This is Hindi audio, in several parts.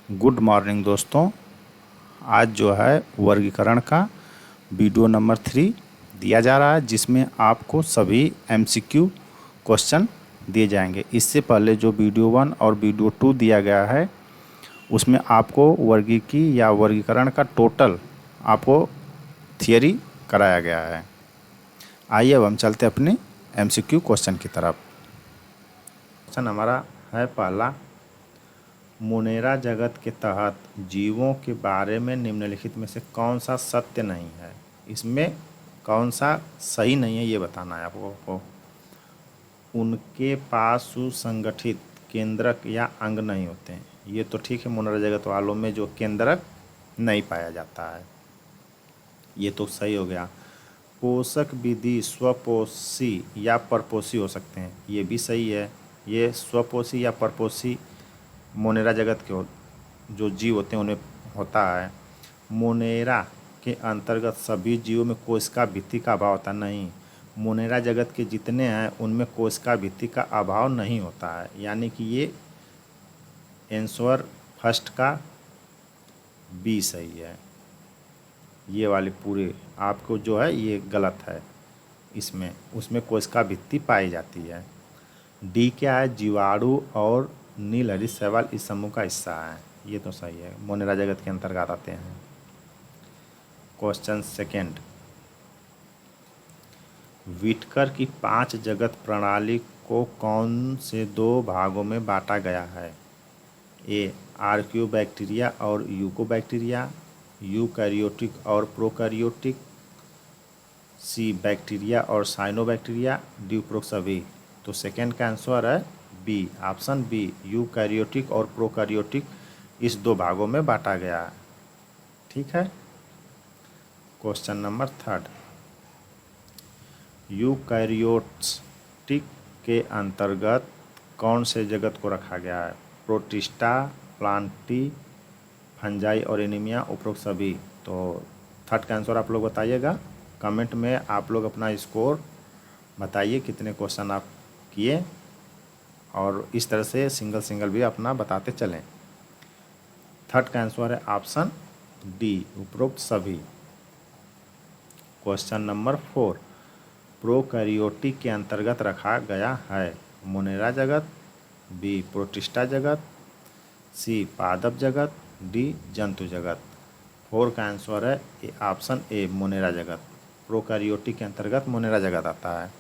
गुड मॉर्निंग दोस्तों। आज जो है वर्गीकरण का वीडियो नंबर 3 दिया जा रहा है, जिसमें आपको सभी एमसीक्यू क्वेश्चन दिए जाएंगे। इससे पहले जो वीडियो 1 और वीडियो 2 दिया गया है, उसमें आपको वर्गीकी या वर्गीकरण का टोटल आपको थियरी कराया गया है। आइए अब हम चलते अपने एमसीक्यू क्वेश्चन की तरफ। क्वेश्चन हमारा है पहला, मोनेरा जगत के तहत जीवों के बारे में निम्नलिखित में से कौन सा सत्य नहीं है। इसमें कौन सा सही नहीं है ये बताना है आपको। उनके पास सुसंगठित केंद्रक या अंग नहीं होते हैं। ये तो ठीक है, मोनेरा जगत वालों में जो केंद्रक नहीं पाया जाता है, ये तो सही हो गया। पोषक विधि स्वपोषी या परपोषी हो सकते हैं, ये भी सही है। ये स्वपोषी या परपोषी मोनेरा जगत के जो जीव होते हैं उनमें होता है। मोनेरा के अंतर्गत सभी जीवों में कोशिका भित्ति का अभाव होता नहीं। मोनेरा जगत के जितने हैं उनमें कोशिका भित्ति का अभाव नहीं होता है, यानी कि ये आंसर फर्स्ट का बी सही है। ये वाली पूरे आपको जो है ये गलत है, इसमें उसमें कोशिका भित्ति पाई जाती है। डी क्या है, जीवाणु और नीलहरी शैवाल इस समूह का हिस्सा है, ये तो सही है, मोनेरा जगत के अंतर्गत आते हैं। क्वेश्चन सेकेंड, व्हिटकर की 5 जगत प्रणाली को कौन से 2 भागों में बांटा गया है। ए आर्कियोबैक्टीरिया और यूकोबैक्टीरिया, यूकैरियोटिक और प्रोकैरियोटिक, सी बैक्टीरिया और साइनोबैक्टीरिया, डी उपरोक्त सभी। तो सेकेंड का आंसर है बी, ऑप्शन बी, यूकैरियोटिक और प्रोकैरियोटिक इस 2 भागों में बांटा गया है। ठीक है। क्वेश्चन नंबर थर्ड, यूकैरियोटिक के अंतर्गत कौन से जगत को रखा गया है। प्रोटिस्टा, प्लांटी, फंजाई और एनीमिया, उपरोक्त सभी। तो थर्ड का आंसर आप लोग बताइएगा कमेंट में। आप लोग अपना स्कोर बताइए कितने क्वेश्चन आप किए, और इस तरह से सिंगल सिंगल भी अपना बताते चलें। थर्ड का आंसर है ऑप्शन डी, उपरोक्त सभी। क्वेश्चन नंबर 4, प्रोकैरियोटिक के अंतर्गत रखा गया है। मोनेरा जगत, बी प्रोटिस्टा जगत, सी पादप जगत, डी जंतु जगत। 4 का आंसर है ऑप्शन ए, मोनेरा जगत। प्रोकैरियोटिक के अंतर्गत मोनेरा जगत आता है।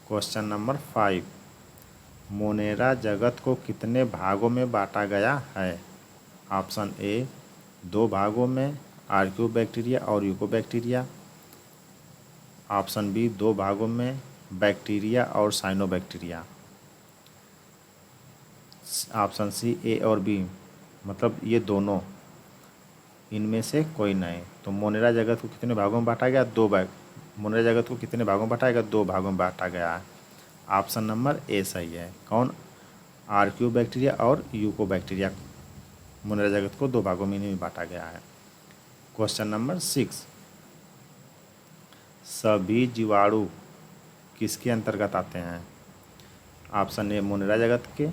क्वेश्चन नंबर 5, मोनेरा जगत को कितने भागों में बांटा गया है। ऑप्शन ए 2 भागों में, आर्कियोबैक्टीरिया और यूकोबैक्टीरिया। ऑप्शन बी 2 भागों में, बैक्टीरिया और साइनोबैक्टीरिया। ऑप्शन सी ए और बी, मतलब ये दोनों, इनमें से कोई नहीं। तो मोनेरा जगत को कितने भागों में बांटा गया, 2 भाग। मोनेरा जगत को कितने भागों में बांटा गया, 2 भागों में बांटा गया है। ऑप्शन नंबर ए सही है। कौन, आर्कियोबैक्टीरिया और यूकोबैक्टीरिया, मोनेरा जगत को 2 भागों में नहीं बांटा गया है। क्वेश्चन नंबर 6, सभी जीवाणु किसके अंतर्गत आते हैं। ऑप्शन ए मोनेरा जगत के,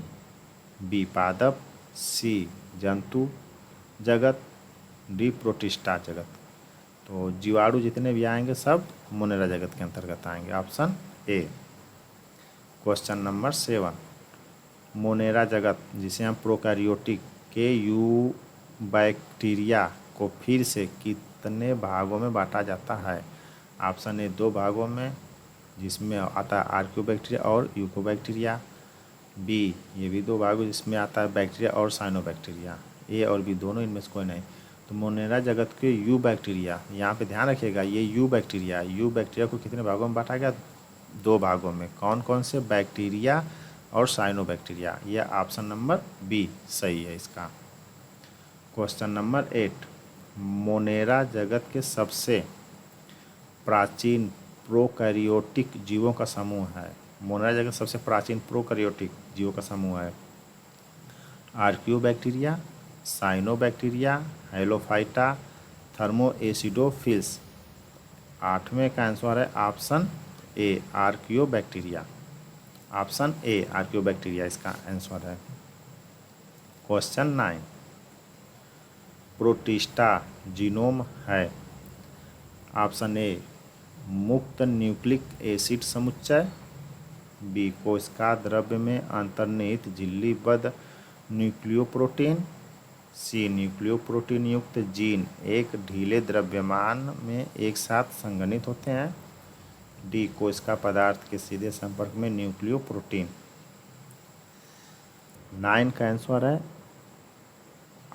बी पादप, सी जंतु जगत, डी प्रोटिस्टा जगत। तो जीवाणु जितने भी आएंगे सब मोनेरा जगत के अंतर्गत आएंगे, option A. Question number 7, Monera जगत जिसे हम प्रोकैरियोटिक के यूबैक्टीरिया को फिर से कितने भागों में बांटा जाता है। ऑप्शन ए 2 भागों में, जिसमें आता है आर्कियोबैक्टीरिया और यूकोबैक्टीरिया। बी ये भी 2 भागों जिसमें आता है बैक्टीरिया और साइनोबैक्टीरिया। ए और बी दोनों, इनमें से कोई नहीं। तो मोनेरा जगत के यू बैक्टीरिया, यहाँ पे ध्यान रखिएगा, ये यू बैक्टीरिया को कितने भागों में बांटा गया, 2 भागों में। कौन कौन से, बैक्टीरिया और साइनोबैक्टीरिया। यह ऑप्शन नंबर बी सही है इसका। क्वेश्चन नंबर 8, मोनेरा जगत के सबसे प्राचीन प्रोकैरियोटिक जीवों का समूह है। मोनेरा जगत सबसे प्राचीन प्रोकैरियोटिक जीवों का समूह है। आर्कियोबैक्टीरिया, साइनोबैक्टीरिया, हेलोफाइटा, थर्मोएसिडोफिल्स। 8वें का आंसर है ऑप्शन ए, आर्कियोबैक्टीरिया। ऑप्शन ए आर्कियोबैक्टीरिया इसका आंसर है। क्वेश्चन 9, प्रोटिस्टा जीनोम है? ऑप्शन ए मुक्त न्यूक्लिक एसिड समुच्चय, बी कोशिका द्रव्य में अंतर्निहित झिल्लीबद्ध न्यूक्लियोप्रोटीन, सी न्यूक्लियोप्रोटीन युक्त जीन एक ढीले द्रव्यमान में एक साथ संघनित होते हैं, डी कोशिका पदार्थ के सीधे संपर्क में न्यूक्लियोप्रोटीन। 9 का आंसर है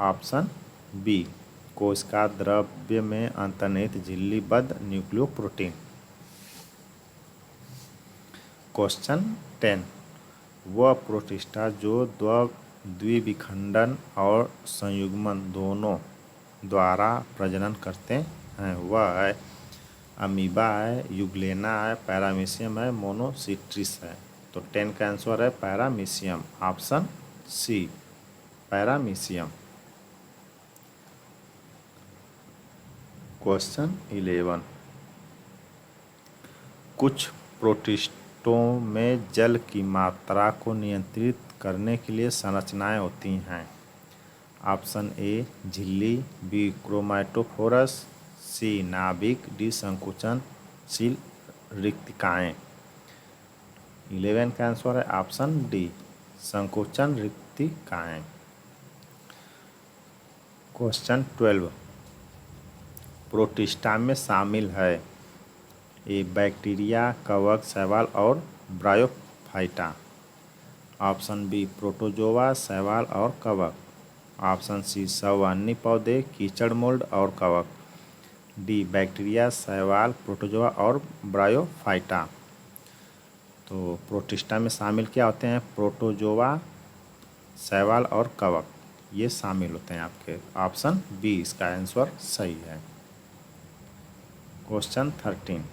ऑप्शन बी कोशिका द्रव्य में अंतर्निहित झिल्लीबद्ध न्यूक्लियोप्रोटीन। क्वेश्चन 10 वह प्रोटिस्टा जो द्विविखंडन और संयुग्मन दोनों द्वारा प्रजनन करते हैं वह है अमीबा है, यूग्लेना है, पैरामीशियम है, मोनोसिट्रिस है। तो 10 का आंसर है paramecium, option C paramecium. Question 11 कुछ प्रोटिस्टों में जल की मात्रा को नियंत्रित करने के लिए संरचनाएं होती हैं। ऑप्शन ए झिल्ली, बी क्रोमैटोफोरस, सी नाभिक, डी संकुचनशील रिक्तिकाएं। 11 का आंसर है ऑप्शन डी संकुचन रिक्तिकाएं। क्वेश्चन 12 प्रोटिस्टा में शामिल है ए बैक्टीरिया, कवक, शैवाल और ब्रायोफाइटा। ऑप्शन बी प्रोटोजोआ, शैवाल और कवक। ऑप्शन सी सवर्णी पौधे, कीचड़ मोल्ड और कवक, डी बैक्टीरिया, शैवाल, प्रोटोजोआ और ब्रायोफाइटा। तो प्रोटिस्टा में शामिल क्या होते हैं? प्रोटोजोआ, शैवाल और कवक ये शामिल होते हैं आपके। ऑप्शन बी इसका आंसर सही है। क्वेश्चन 13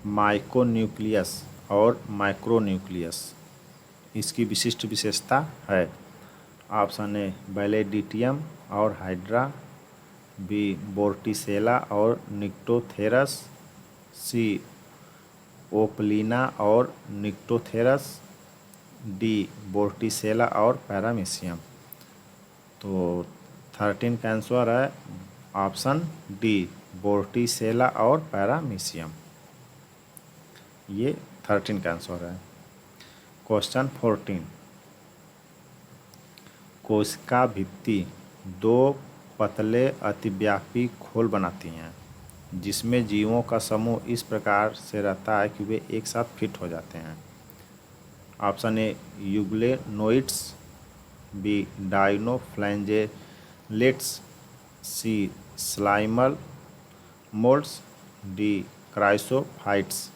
माइकोन्यूक्लियस और माइक्रोन्यूक्लियस इसकी विशिष्ट विशेषता है। ऑप्शन ए बैलेडिटियम और हाइड्रा, बी बोर्टिसेला और निक्टोथेरस, सी ओपलिना और निक्टोथेरस, डी बोर्टिसेला और पैरामीशियम। तो 13 का आंसर है ऑप्शन डी बोर्टिसेला और पैरामीशियम, ये 13 का आंसर है। क्वेश्चन 14 कोशिका भित्ति दो पतले अतिव्यापी खोल बनाती हैं जिसमें जीवों का समूह इस प्रकार से रहता है कि वे एक साथ फिट हो जाते हैं। Option A euglenoids, B dinoflagellates, C slime moulds, D chrysophytes.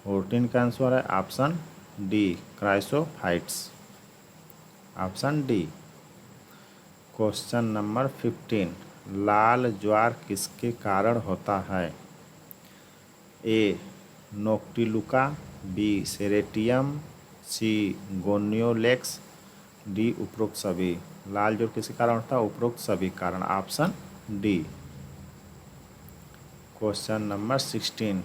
14 का आंसर है option D chrysophytes, option D. Question number 15 लाल ज्वार किसके कारण होता है? A Noctiluca, B Ceratium, C Gonyaulax, D उपरोक्त सभी। लाल ज्वार किसके कारण होता है? उपरोक्त सभी कारण, ऑप्शन डी। क्वेश्चन नंबर 16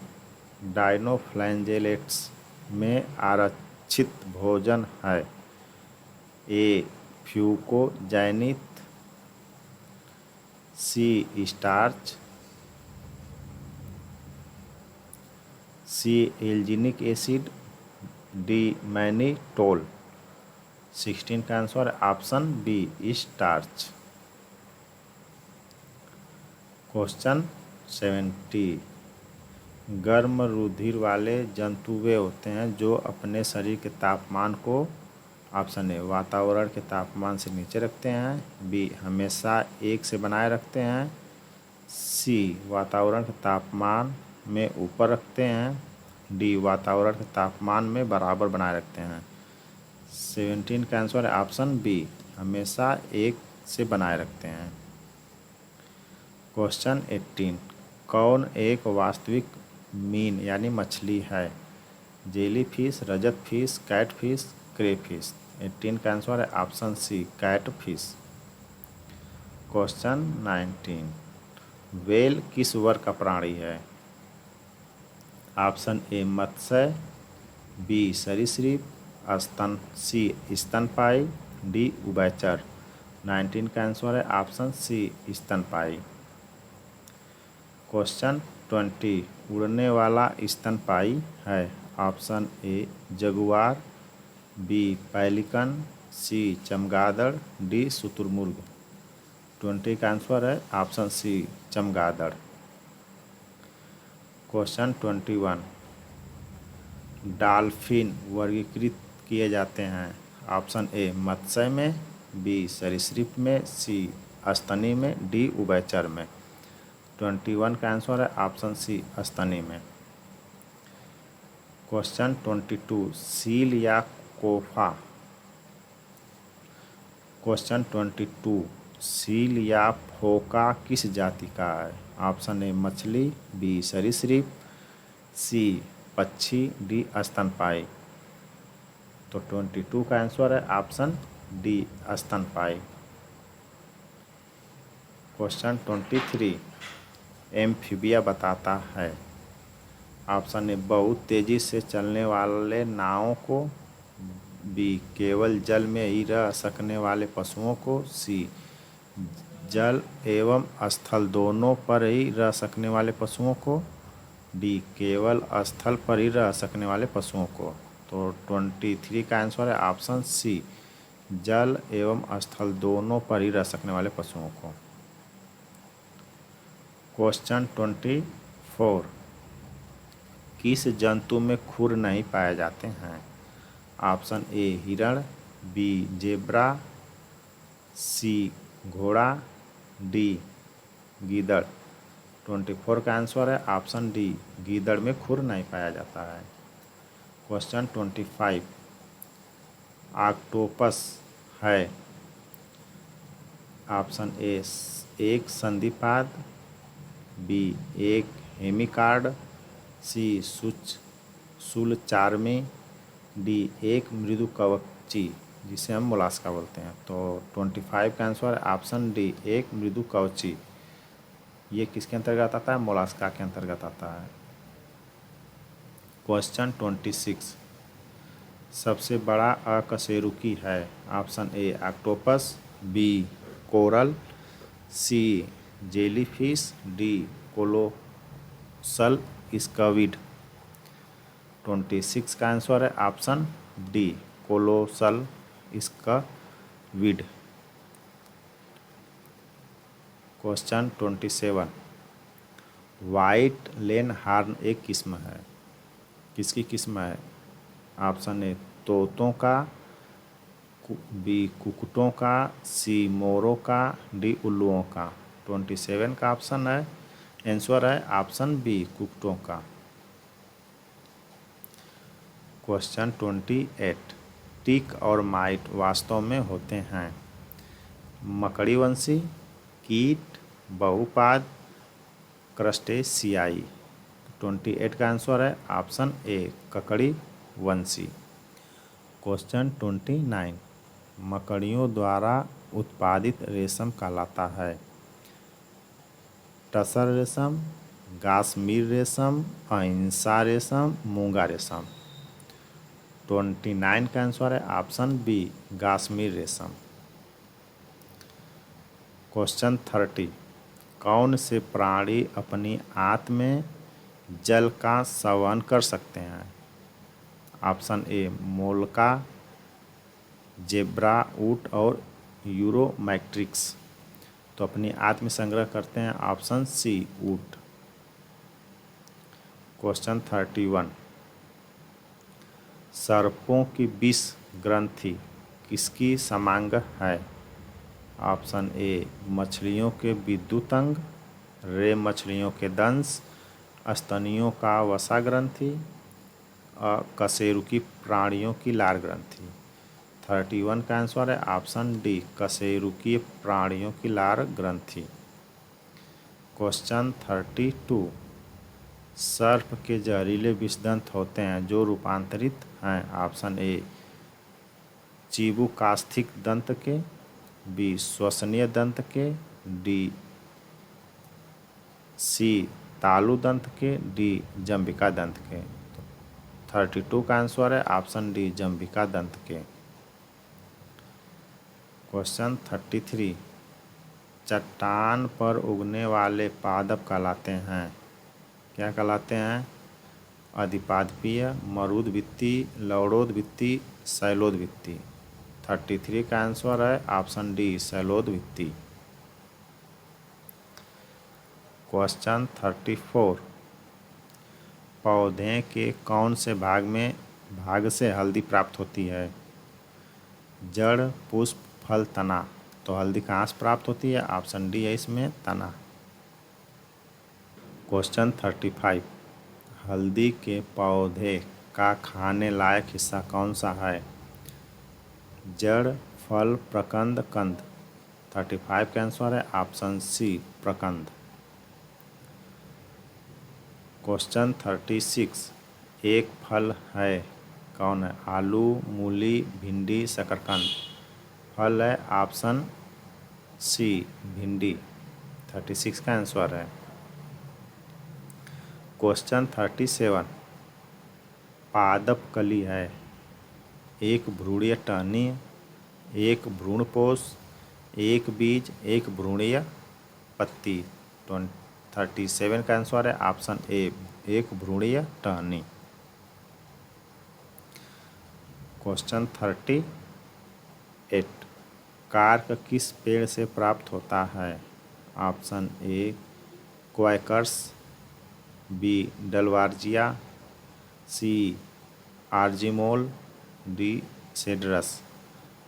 डाइनोफ्लैंजेलेट्स में आरक्षित भोजन है। ए फ्यूकोजैनिथ, सी स्टार्च, सी एल्जिनिक एसिड, डी मैनिटोल। 16 का आंसर है ऑप्शन बी स्टार्च। क्वेश्चन 70 गर्म रुधिर वाले जंतु वे होते हैं जो अपने शरीर के तापमान को ऑप्शन ए वातावरण के तापमान से नीचे रखते हैं, बी हमेशा एक से बनाए रखते हैं, सी वातावरण के तापमान में ऊपर रखते हैं, डी वातावरण के तापमान में बराबर बनाए रखते हैं। 17 का आंसर है ऑप्शन बी हमेशा एक से बनाए रखते हैं। क्वेश्चन 18 कौन एक वास्तविक मीन यानी मछली है? जेलीफिश, रजत फिश, कैटफिश, क्रेफिश। 18 का आंसर है option C catfish. Question 19 whale किस वर्ग का प्राणी है? ऑप्शन ए मत्स्य, बी सरीसृप, सी स्तनपायी, डी उभयचर। 19 का आंसर है ऑप्शन सी स्तनपायी। क्वेश्चन 20 उड़ने वाला स्तनपायी है। Option A jaguar, B pelican, C चमगादड़, डी शुतुरमुर्ग। 20 का आंसर है ऑप्शन सी चमगादड़। क्वेश्चन 21 डॉल्फिन वर्गीकृत किए जाते हैं। ऑप्शन ए मत्स्य में, बी सरीसृप में, सी स्तनी में, डी उभयचर में। 21 का आंसर है ऑप्शन सी स्तनी में। क्वेश्चन 22 सील या कोफा। क्वेश्चन 22 सील या फोका किस जाति का है। ऑप्शन ए मछली, बी सरीसृप, सी पक्षी, डी स्तनपायी। तो 22 का आंसर है ऑप्शन डी स्तनपायी। क्वेश्चन 23 एम्फीबिया बताता है। ऑप्शन ए बहुत तेजी से चलने वाले नावों को, बी केवल जल में ही रह सकने वाले पशुओं को, सी जल एवं स्थल दोनों पर ही रह सकने वाले पशुओं को, डी केवल स्थल पर ही रह सकने वाले पशुओं को। तो 23 का आंसर है ऑप्शन सी जल एवं स्थल दोनों पर ही रह सकने वाले पशुओं को। क्वेश्चन 24 किस जंतु में खुर नहीं पाए जाते हैं। ऑप्शन ए हिरण, बी जेब्रा, सी घोड़ा, डी गीदड़। 24 का आंसर है ऑप्शन डी गीदड़ में खुर नहीं पाया जाता है। क्वेश्चन 25 ऑक्टोपस है। ऑप्शन ए एक संधिपाद, बी एक हेमिकार्ड, सी शूलचार्मी, डी एक मृदु कवची जिसे हम मोलास्का बोलते हैं। तो 25 का आंसर है ऑप्शन डी एक मृदु कवची। ये किसके अंतर्गत आता है, मोलास्का के अंतर्गत आता है। क्वेश्चन 26 सबसे बड़ा अकशेरुकी है। Option A octopus, B coral, C jellyfish, D colossal squid. 26 का आंसर है option D colossal squid. Question 27 white leghorn एक किस्म है। किसकी किस्म है। ऑप्शन ए तोतों का, बी कुक्कुटों का, सी मोरों का, डी उल्लुओं का। 27 का ऑप्शन है आंसर है ऑप्शन बी कुक्कुटों का। क्वेश्चन 28 टिक और माइट वास्तव में होते हैं। मकड़ीवंशी, कीट, बहुपाद, क्रस्टेशियाई। 28 का आंसर है ऑप्शन ए ककड़ीवंशी। क्वेश्चन 29 मकड़ियों द्वारा उत्पादित रेशम कहलाता है। टसर रेशम, गासमीर रेशम, अहिंसा रेशम, मूंगा रेशम। 29 का आंसर है ऑप्शन बी गासमीर रेशम। क्वेश्चन 30 कौन से प्राणी अपनी आंत में जल का संवहन कर सकते हैं। ऑप्शन ए मोलका, जेब्रा, ऊँट और यूरोमैट्रिक्स। तो अपनी आंत में संग्रह करते हैं ऑप्शन सी ऊँट। क्वेश्चन 31 सर्पों की विष ग्रंथि किसकी समांग है। ऑप्शन ए मछलियों के विद्युत अंग, रे मछलियों के दंश, स्तनियों का वसा ग्रंथि, कशेरुकी प्राणियों की लार ग्रंथि। 31 का आंसर है ऑप्शन डी कशेरुकीय प्राणियों की लार ग्रंथि। क्वेश्चन 32 सर्प के जहरीले विषदंत होते हैं जो रूपांतरित हैं। ऑप्शन ए चीबुकास्थिक दंत के, बी श्वसनीय दंत के, डी सी तालु दंत के, डी जंबिका दंत के। 32 का आंसर है ऑप्शन डी जंबिका दंत के। क्वेश्चन 33, चट्टान पर उगने वाले पादप कहलाते हैं, क्या कहलाते हैं? अधिपादपीय, मरुदवित्तीय, लवणोदवित्तीय, शैलोदवित्तीय। 33 का आंसर है ऑप्शन डी, शैलोदवित्तीय। क्वेश्चन 34, पौधे के कौन से भाग से हल्दी प्राप्त होती है? जड़, पुष्प, फल, तना। तो हल्दी कहाँ से प्राप्त होती है? ऑप्शन डी है इसमें, तना। क्वेश्चन 35, हल्दी के पौधे का खाने लायक हिस्सा कौन सा है? जड़, फल, प्रकंद, कंद। 35 का आंसर है ऑप्शन सी, प्रकंद। क्वेश्चन 36, एक फल है, कौन है? आलू, मूली, भिंडी, शकरकंद। फल है ऑप्शन सी, भिंडी। 36 का आंसर है। क्वेश्चन 37, पादप कली है, एक भ्रूणीय टहनी, एक भ्रूणपोष, एक बीज, एक भ्रूणीय पत्ती। 37 का आंसर है ऑप्शन ए, एक भ्रूणीय टहनी। क्वेश्चन 38, कार्क किस पेड़ से प्राप्त होता है? Option A, Quercus, B, Dalbergia, C, आर्जिमोल, डी, सेड्रस।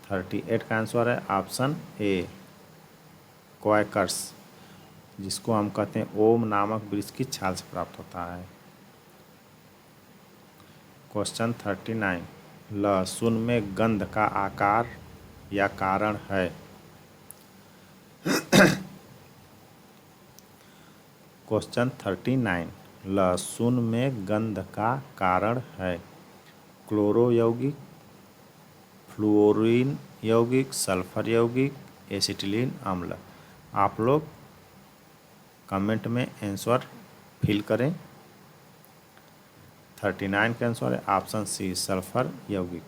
38 का आंसर है ऑप्शन ए, क्वाकर्स, जिसको हम कहते हैं ओम नामक वृक्ष की छाल से प्राप्त होता है। क्वेश्चन 39, लहसुन में गंध का आकार या कारण है? क्वेश्चन 39, लहसुन में गंध का कारण है? क्लोरो यौगिक, फ्लोरीन यौगिक, सल्फर यौगिक, एसिटिलीन अम्ल। आप लोग कमेंट में आंसर फिल करें। 39 का आंसर है ऑप्शन सी, सल्फर यौगिक।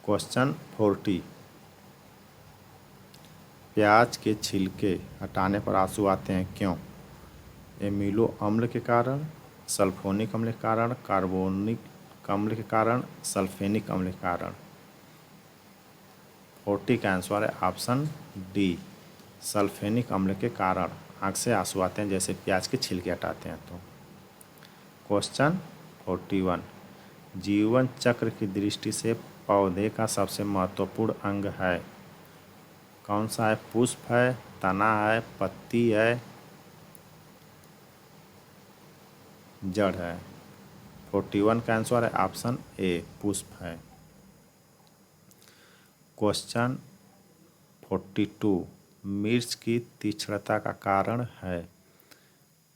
क्वेश्चन 40, प्याज के छिलके हटाने पर आंसू आते हैं, क्यों? एमिनो अम्ल के कारण, सल्फोनिक अम्ल के कारण, कार्बोनिक अम्ल के कारण, सल्फेनिक अम्ल के कारण। 40 का आंसर है ऑप्शन डी, सल्फेनिक अम्ल के कारण आँख से आंसू आते हैं, जैसे प्याज के छिलके हटाते हैं तो। क्वेश्चन 41, जीवन चक्र की दृष्टि से पौधे का सबसे महत्वपूर्ण अंग है, कौन सा है? पुष्प है, तना है, पत्ती है, जड़ है। 41 का आंसर है ऑप्शन ए, पुष्प है। क्वेश्चन 42, मिर्च की तीक्ष्णता का कारण है?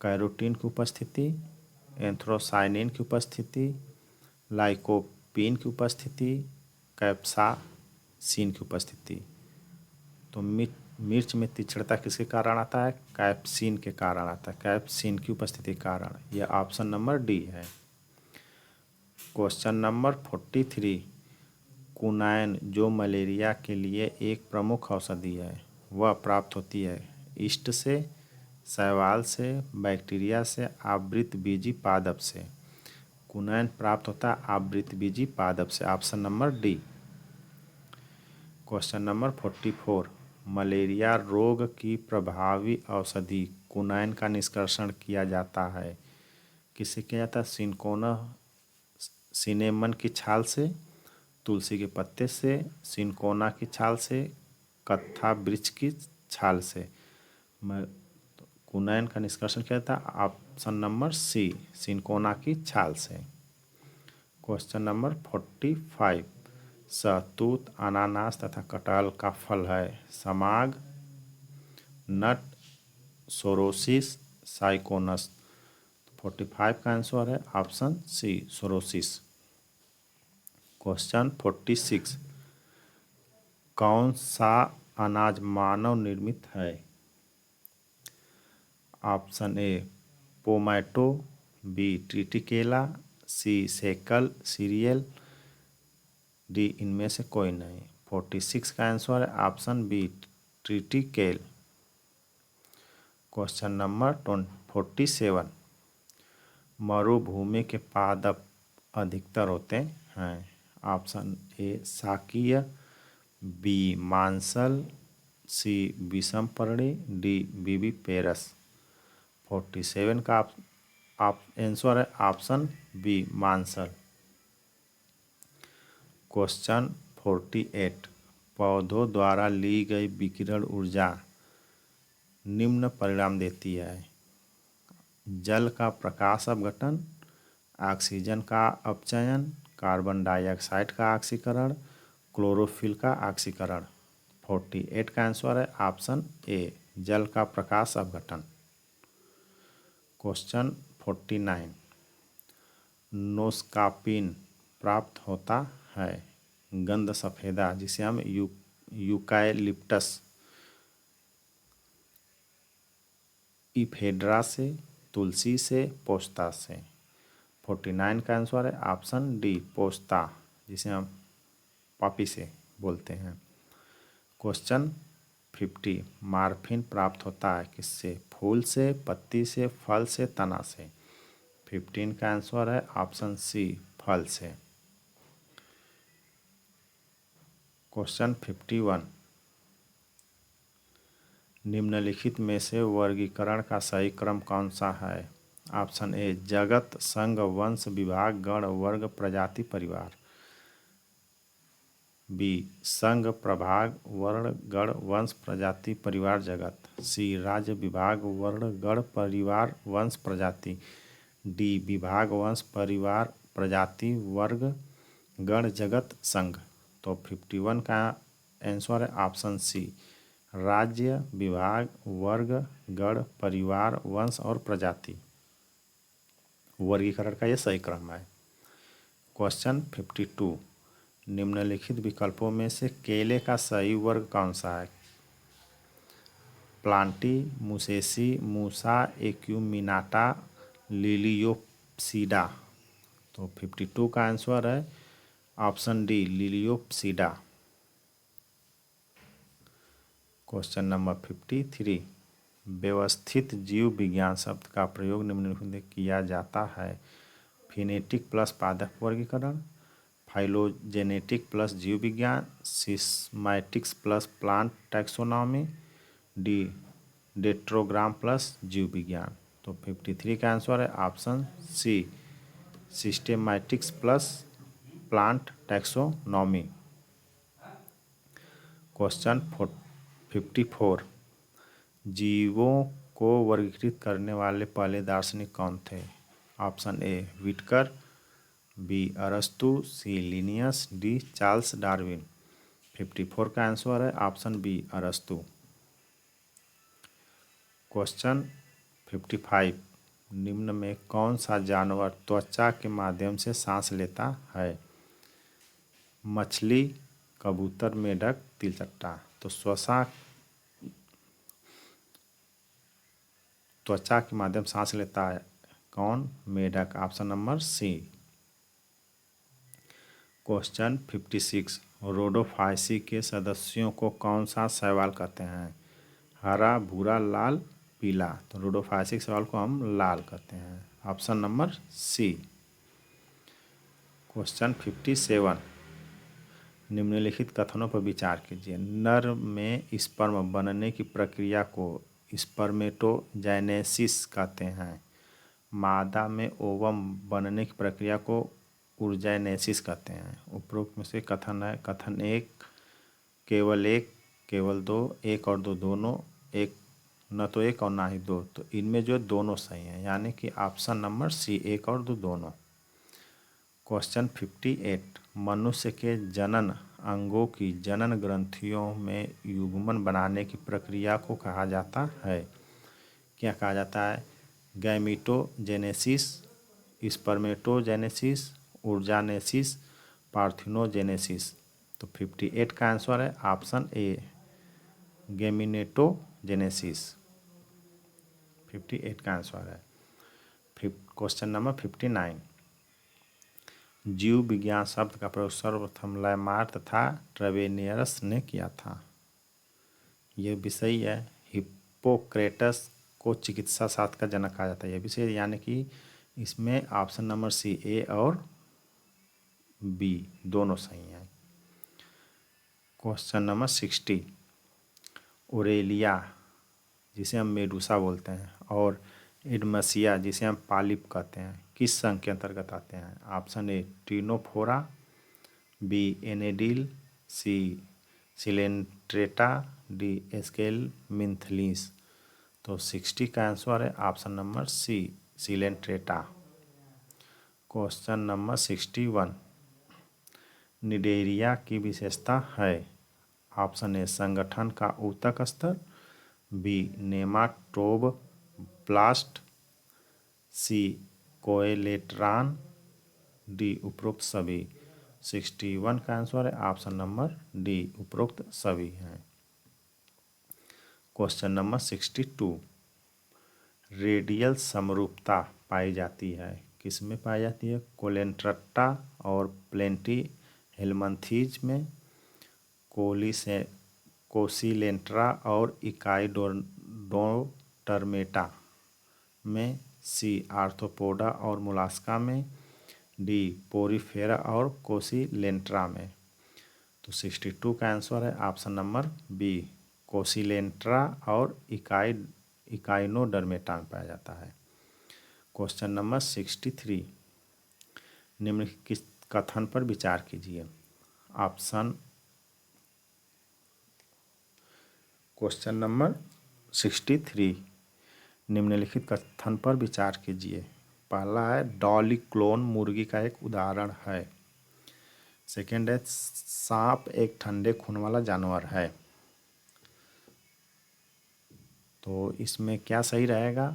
कैरोटीन की उपस्थिति, एंथ्रोसाइनिन की उपस्थिति, लाइकोपीन की उपस्थिति, कैप्साइसिन की उपस्थिति। तो मिर्च में तीक्ष्णता किसके कारण आता है? कैप्सिन के कारण आता है, कैप्सिन की उपस्थिति के कारण। यह ऑप्शन नंबर डी है। क्वेश्चन नंबर 43, कुनाइन जो मलेरिया के लिए एक प्रमुख औषधि है, वह प्राप्त होती है ईस्ट से, शैवाल से, बैक्टीरिया से, आवृतबीजी पादप से। कुनाइन प्राप्त होता है आवृतबीजी पादप से, option number D. Question number 44, malaria रोग की प्रभावी औषधि कुनाइन का निष्कर्षण किया जाता है, किससे किया जाता है? सिनेमन की छाल से, तुलसी के पत्ते से, सिनकोना की छाल से, कत्था वृक्ष की छाल से। कुनाइन का निष्कर्षण किया था ऑप्शन नंबर सी, सिनकोना की छाल से। क्वेश्चन नंबर 45, शहतूत, अनानास तथा कटहल का फल है, समाग, नट, सोरोसिस, साइकोनस। 45 का आंसर है ऑप्शन सी, सोरोसिस। क्वेश्चन 46, कौन सा अनाज मानव निर्मित है? Option A, pomato, B, triticale, C, Secale cereal, D, इनमें से कोई नहीं। 46 का आंसर है option B triticale. Question number 47, मरुभूमि के पादप अधिकतर होते हैं। ऑप्शन ए शाकीय, बी मांसल, सी विषमपर्णी, डी विविपेरस। 47 का आप आंसर है ऑप्शन बी मांसल। क्वेश्चन 48, पौधों द्वारा ली गई विकिरण ऊर्जा निम्न परिणाम देती है। जल का प्रकाश अपघटन, ऑक्सीजन का अपचयन, कार्बन डाइऑक्साइड का ऑक्सीकरण, क्लोरोफिल का ऑक्सीकरण। 48 का आंसर है ऑप्शन ए जल का प्रकाश अपघटन। क्वेश्चन 49, नोस्कापिन प्राप्त होता है गंध सफेदा जिसे हम यूकालिप्टस इफेड्रा से, तुलसी से, पोस्ता से। 49 का आंसर है ऑप्शन डी पोस्ता जिसे हम पॉपी से बोलते हैं। क्वेश्चन 50, मार्फिन प्राप्त होता है किससे? फूल से, पत्ती से, फल से, तना से। 15 का आंसर है ऑप्शन सी फल से। क्वेश्चन 51, निम्नलिखित में से वर्गीकरण का सही क्रम कौन सा है? ऑप्शन ए जगत, संघ, वंश, विभाग, गण, वर्ग, प्रजाति, परिवार। बी संघ, प्रभाग, वर्ण, गण, वंश, प्रजाति, परिवार, जगत। सी राज्य, विभाग, वर्ण, गण, परिवार, वंश, प्रजाति। डी विभाग, वंश, परिवार, प्रजाति, वर्ग, गण, जगत, संघ। तो 51 का आंसर है ऑप्शन सी राज्य, विभाग, वर्ग, गण, परिवार, वंश और प्रजाति। वर्गीकरण का यह सही क्रम है। क्वेश्चन 52, निम्नलिखित विकल्पों में से केले का सही वर्ग कौन सा है? प्लांटी, मुसेसी, मूसा, एक्यूमिनाटा, लिलियोप्सिडा। तो 52 का आंसर है ऑप्शन डी लिलियोप्सिडा। क्वेश्चन नंबर 53, व्यवस्थित जीव विज्ञान शब्द का प्रयोग निम्नलिखित में किया जाता है। फिनेटिक प्लस पादप वर्गीकरण, फाइलोजेनेटिक प्लस जीव विज्ञान, systematics plus plant taxonomy, D dendrogram plus जीव विज्ञान। तो 53 का आंसर है option C systematics plus plant taxonomy. Question 54, जीवों को वर्गीकृत करने वाले पहले दार्शनिक कौन थे? ऑप्शन ए विटकर, बी अरस्तु, सी लिनियस, डी चार्ल्स डार्विन। 54 का आंसर है ऑप्शन बी अरस्तु। क्वेश्चन 55, निम्न में कौन सा जानवर त्वचा के माध्यम से सांस लेता है? मछली, कबूतर, मेढक, तिलचट्टा। तो त्वचा के माध्यम सांस लेता है कौन? मेढक। Option number C. Question 56, Rhodophyceae के सदस्यों को कौन सा शैवाल कहते हैं? हरा, भूरा, लाल, पीला। तो रोडोफाइसी शैवाल को हम लाल कहते हैं। Option number C. क्वेश्चन 57, निम्नलिखित कथनों पर विचार कीजिए। नर में स्पर्म बनने की प्रक्रिया को स्पर्मेटोजेनेसिस कहते हैं। मादा में ओवम बनने की प्रक्रिया को ऊर्जेनेसिस कहते हैं। उपरोक्त में से कथन है। कथन एक, केवल दो, एक और दो दोनों, एक न तो एक और ना ही दो। तो इनमें जो दोनों सही हैं, यानी कि ऑप्शन नंबर सी एक और दो दोनों। क्वेश्चन 58, मनुष्य के जनन अंगों की जनन ग्रंथियों में युग्मन बनाने की प्रक्रिया को कहा जाता है? क्या कहा जाता है? गैमीटोजेनेसिस, स्पर्मेटोजेनेसिस, ऊर्जानेसिस, पार्थिनोजेनेसिस। तो 58 का आंसर है ऑप्शन ए गैमीनेटोजेनेसिस। 58 का आंसर है। क्वेश्चन नंबर 59, जीव विज्ञान शब्द का प्रयोग सर्वप्रथम लैमार तथा ट्रेवेनियस ने किया था। यह विषय है हिप्पोक्रेटस को चिकित्सा शास्त्र का जनक कहा जाता है। यह विषय यानी कि इसमें ऑप्शन नंबर सी ए और बी दोनों सही हैं। क्वेश्चन नंबर 60, ओरेलिया जिसे हम मेडूसा बोलते हैं और एडमसिया जिसे हम पालिप कहते हैं किस संघ के अंतर्गत आते हैं? ऑप्शन ए ट्रिनोफोरा, बी एनेडिल, सी सिलेंट्रेटा, डी एस्केलमिंथलीस। तो 60 का आंसर है option number C Coelenterata. Question number 61, Cnidaria की विशेषता है? ऑप्शन ए संगठन का ऊतक स्तर, बी नेमाटोब प्लास्ट, सी कोएलेट्रान, डी उपरोक्त सभी। 61 का आंसर है ऑप्शन नंबर डी उपरोक्त सभी हैं। क्वेश्चन नंबर 62, रेडियल समरूपता पाई जाती है किस में पाई जाती है? कोलेंट्रट्टा और प्लेंटी हेलमंथीज में, कोली से कोसिलेंट्रा और इकाइडोटर्मेटा में, सी आर्थ्रोपोडा और मोलास्का में, डी पोरीफेरा और कोसिलेंट्रा में। तो 62 का आंसर है ऑप्शन नंबर बी कोसिलेंट्रा और इकाइनोडर्मेटा में पाया जाता है। क्वेश्चन नंबर 63, निम्नलिखित कथन पर विचार कीजिए। क्वेश्चन नंबर 63, निम्नलिखित कथन पर विचार कीजिए। पहला है डॉली क्लोन मुर्गी का एक उदाहरण है। सेकेंड है सांप एक ठंडे खून वाला जानवर है। तो इसमें क्या सही रहेगा?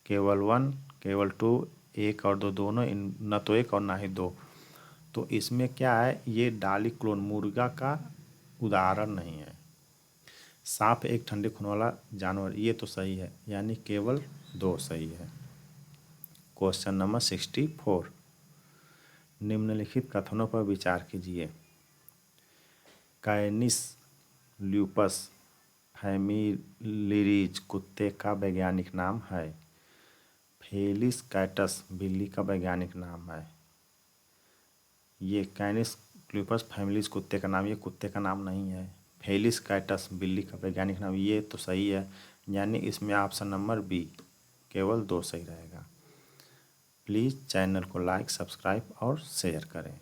केवल 1, केवल 2, 1 और 2 दोनों, न तो 1 और ना ही 2। तो इसमें क्या है, ये डॉली क्लोन मुर्गा का उदाहरण नहीं है। सांप एक ठंडे खून वाला जानवर, ये तो सही है, यानी केवल 2 सही है। क्वेश्चन नंबर 64, निम्नलिखित कथनों पर विचार कीजिए। कैनिस ल्यूपस फैमिलिरीज कुत्ते का वैज्ञानिक नाम है। फेलिस कैटस बिल्ली का वैज्ञानिक नाम है। ये कैनिस ल्यूपस फैमिलीज कुत्ते का नाम, ये कुत्ते का नाम नहीं है। फेलिस कैटस बिल्ली का वैज्ञानिक नाम, ये तो सही है, यानी इसमें ऑप्शन नंबर बी केवल 2 सही रहेगा। प्लीज़ चैनल को लाइक, सब्सक्राइब और शेयर करें।